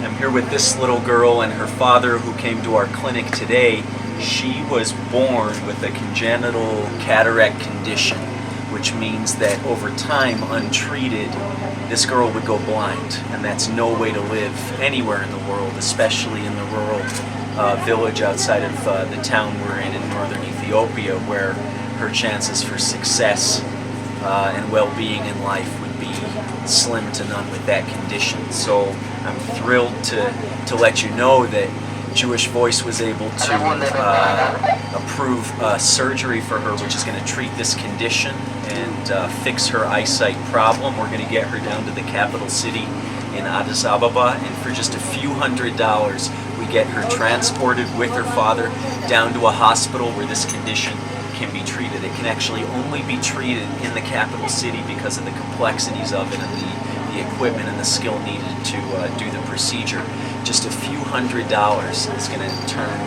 I'm here with this little girl and her father who came to our clinic today. She was born with a congenital cataract condition, which means that over time, untreated, this girl would go blind, and that's no way to live anywhere in the world, especially in the rural village outside of the town we're in northern Ethiopia, where her chances for success and well-being in life would be slim to none with that condition. So I'm thrilled to let you know that Jewish Voice was able to approve surgery for her, which is going to treat this condition and fix her eyesight problem. We're going to get her down to the capital city in Addis Ababa, and for just a few $100s, we get her transported with her father down to a hospital where this condition can be treated. It can actually only be treated in the capital city because of the complexities of it and the equipment and the skill needed to do the procedure. Just a few $100s is going to turn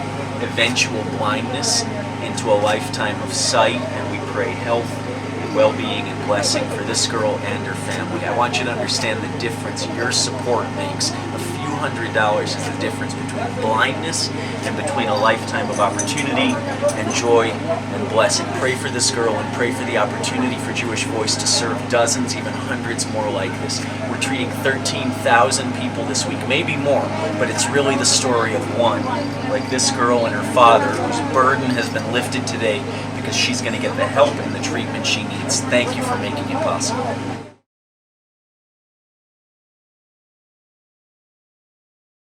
eventual blindness into a lifetime of sight, and we pray health and well-being and blessing for this girl and her family. I want you to understand the difference your support makes. A few $100s is the difference between blindness and between a lifetime of opportunity and joy and blessing. Pray for this girl and pray for the opportunity for Jewish Voice to serve dozens, even hundreds more like this. We're treating 13,000 people this week, maybe more, but it's really the story of one, like this girl and her father, whose burden has been lifted today because she's going to get the help and the treatment she needs. Thank you for making it possible.